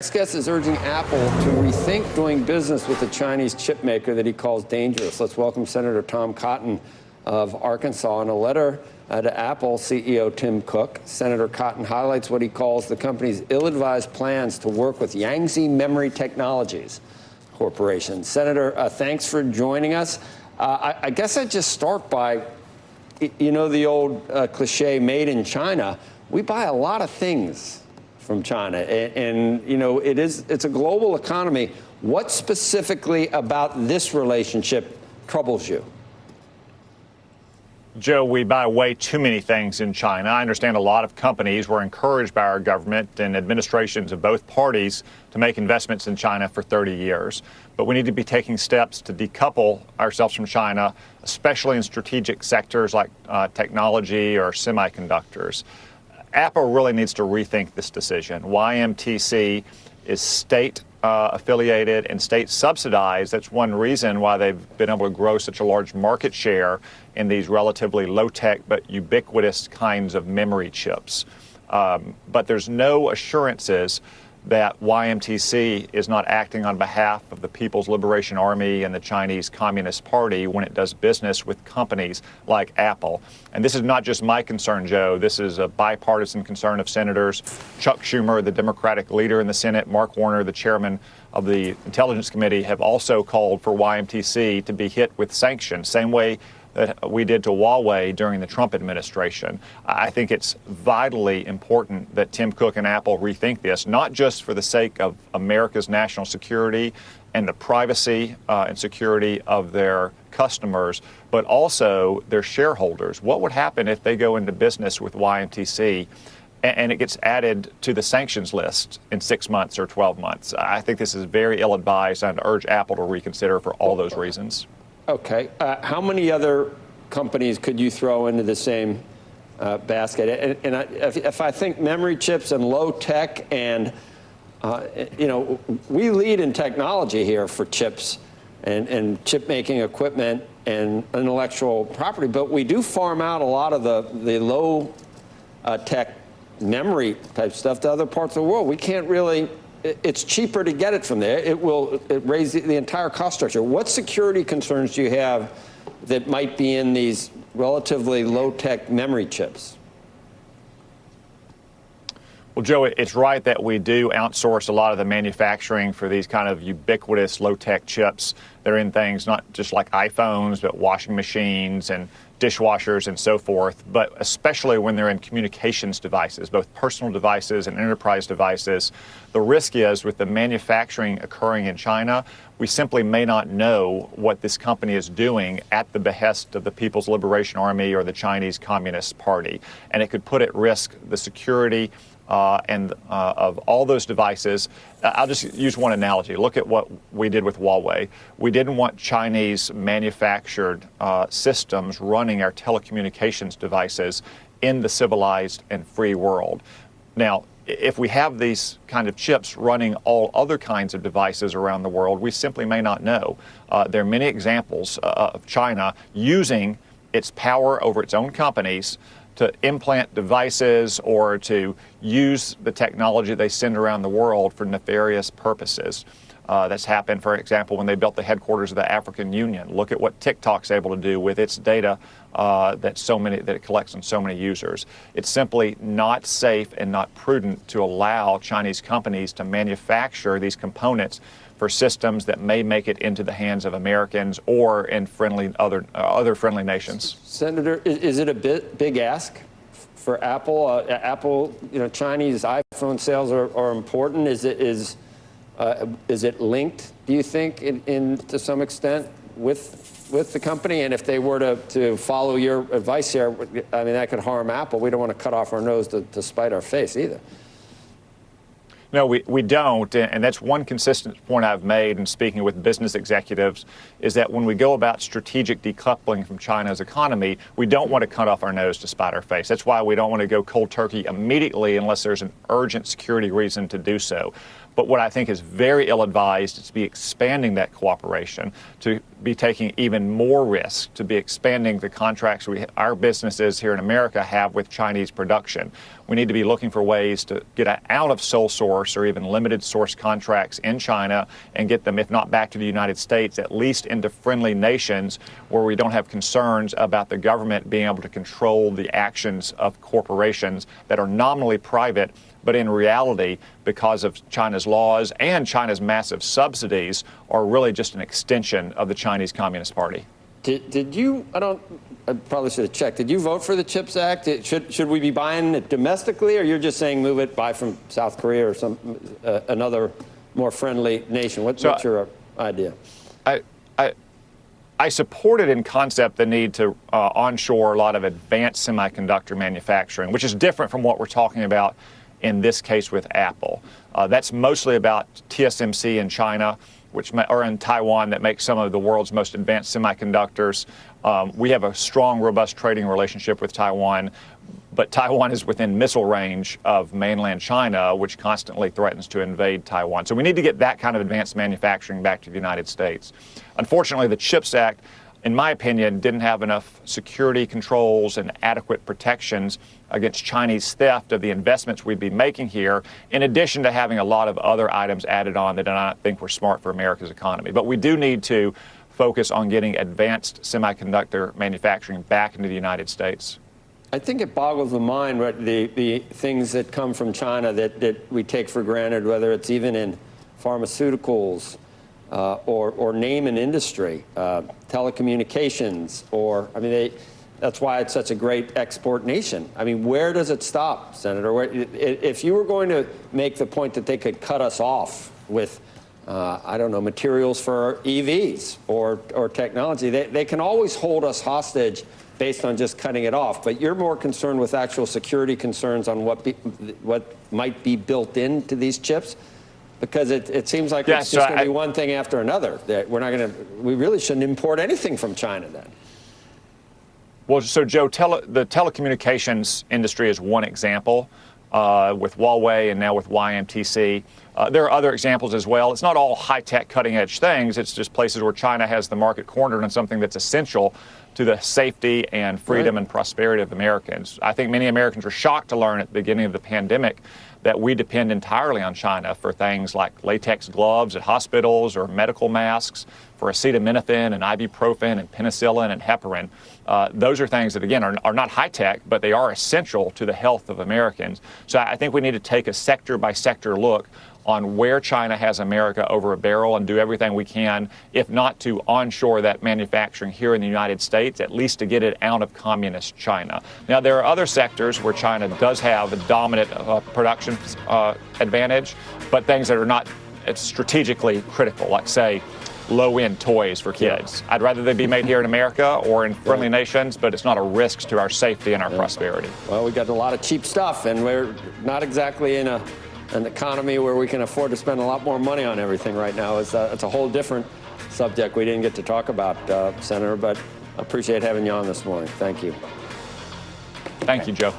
This guest is urging Apple to rethink doing business with the Chinese chip maker that he calls dangerous. Let's welcome Senator Tom Cotton of Arkansas. In a letter to Apple CEO Tim Cook, Senator Cotton highlights what he calls the company's ill-advised plans to work with Yangtze Memory Technologies Corporation. Senator, thanks for joining us. I guess I'd just start by, you know, the old cliche, made in China. We buy a lot of things from China, and you know, it's a global economy. What specifically about this relationship troubles you? Joe, we buy way too many things in China. I understand a lot of companies were encouraged by our government and administrations of both parties to make investments in China for 30 years. But we need to be taking steps to decouple ourselves from China, especially in strategic sectors like technology or semiconductors. Apple really needs to rethink this decision. YMTC is state affiliated and state subsidized. That's one reason why they've been able to grow such a large market share in these relatively low-tech but ubiquitous kinds of memory chips. But there's no assurances that YMTC is not acting on behalf of the People's Liberation Army and the Chinese Communist Party when it does business with companies like Apple. And this is not just my concern, Joe. This is a bipartisan concern of Senators Chuck Schumer, the Democratic leader in the Senate, Mark Warner, the chairman of the Intelligence Committee, have also called for YMTC to be hit with sanctions, same way that we did to Huawei during the Trump administration. I think it's vitally important that Tim Cook and Apple rethink this, not just for the sake of America's national security and the privacy and security of their customers, but also their shareholders. What would happen if they go into business with YMTC and it gets added to the sanctions list in 6 months or 12 months? I think this is very ill-advised, and I'd urge Apple to reconsider for all those reasons. Okay. How many other companies could you throw into the same basket? And if I think memory chips and low tech and, you know, we lead in technology here for chips and chip making equipment and intellectual property, but we do farm out a lot of the low tech memory type stuff to other parts of the world. We can't really. It's cheaper to get it from there. It raise the entire cost structure. What security concerns do you have that might be in these relatively low-tech memory chips? Well, Joe, it's right that we do outsource a lot of the manufacturing for these kind of ubiquitous low-tech chips. They're in things not just like iPhones, but washing machines and dishwashers and so forth, but especially when they're in communications devices, both personal devices and enterprise devices. The risk is with the manufacturing occurring in China, we simply may not know what this company is doing at the behest of the People's Liberation Army or the Chinese Communist Party. And it could put at risk the security of all those devices. I'll just use one analogy. Look at what we did with Huawei. We didn't want Chinese manufactured systems running our telecommunications devices in the civilized and free world. Now, if we have these kind of chips running all other kinds of devices around the world, we simply may not know. There are many examples of China using its power over its own companies to implant devices or to use the technology they send around the world for nefarious purposes. That's happened, for example, when they built the headquarters of the African Union. Look at what TikTok's able to do with its data that it collects on so many users. It's simply not safe and not prudent to allow Chinese companies to manufacture these components for systems that may make it into the hands of Americans or in other friendly nations. Senator, is it a big ask for Apple? Apple, you know, Chinese iPhone sales are important. Is it linked, do you think, in to some extent with the company? And if they were to follow your advice here, I mean, that could harm Apple. We don't want to cut off our nose to spite our face either. No, we don't, and that's one consistent point I've made in speaking with business executives, is that when we go about strategic decoupling from China's economy, we don't want to cut off our nose to spite our face. That's why we don't want to go cold turkey immediately unless there's an urgent security reason to do so. But what I think is very ill-advised is to be expanding that cooperation, to be taking even more risk, to be expanding the contracts our businesses here in America have with Chinese production. We need to be looking for ways to get out of sole source or even limited source contracts in China and get them, if not back to the United States, at least into friendly nations where we don't have concerns about the government being able to control the actions of corporations that are nominally private, but in reality, because of China's laws and China's massive subsidies, are really just an extension of the Chinese Communist Party. Did you, I probably should have checked, did you vote for the CHIPS Act? Should we be buying it domestically, or you're just saying move it, buy from South Korea or some another more friendly nation? What's your idea? I supported in concept the need to onshore a lot of advanced semiconductor manufacturing, which is different from what we're talking about in this case with Apple. That's mostly about TSMC in China, or in Taiwan, that makes some of the world's most advanced semiconductors. We have a strong, robust trading relationship with Taiwan, but Taiwan is within missile range of mainland China, which constantly threatens to invade Taiwan. So we need to get that kind of advanced manufacturing back to the United States. Unfortunately, the CHIPS Act, in my opinion, didn't have enough security controls and adequate protections against Chinese theft of the investments we'd be making here, in addition to having a lot of other items added on that I don't think were smart for America's economy. But we do need to focus on getting advanced semiconductor manufacturing back into the United States. I think it boggles the mind, right, the things that come from China that we take for granted, whether it's even in pharmaceuticals, or name an industry, telecommunications, or, I mean, that's why it's such a great export nation. I mean, where does it stop, Senator? If you were going to make the point that they could cut us off with, I don't know, materials for EVs or technology, they can always hold us hostage based on just cutting it off. But you're more concerned with actual security concerns on what might be built into these chips? Because it seems like it's just going to be one thing after another. We really shouldn't import anything from China then. Well, so Joe, the telecommunications industry is one example with Huawei and now with YMTC. There are other examples as well. It's not all high-tech, cutting-edge things. It's just places where China has the market cornered on something that's essential to the safety and freedom and prosperity of Americans. I think many Americans were shocked to learn at the beginning of the pandemic that we depend entirely on China for things like latex gloves at hospitals or medical masks, for acetaminophen and ibuprofen and penicillin and heparin. Those are things that, again, are not high-tech, but they are essential to the health of Americans. So I think we need to take a sector-by-sector look on where China has America over a barrel and do everything we can, if not to onshore that manufacturing here in the United States, at least to get it out of communist China. Now, there are other sectors where China does have a dominant production advantage, but things that are not strategically critical, like, say, low-end toys for kids. I'd rather they be made here in America or in friendly nations, but it's not a risk to our safety and our prosperity. Well, we got a lot of cheap stuff, and we're not exactly in an economy where we can afford to spend a lot more money on everything right now. It's a whole different subject we didn't get to talk about, Senator, but I appreciate having you on this morning. Thank you. Thank you, Joe.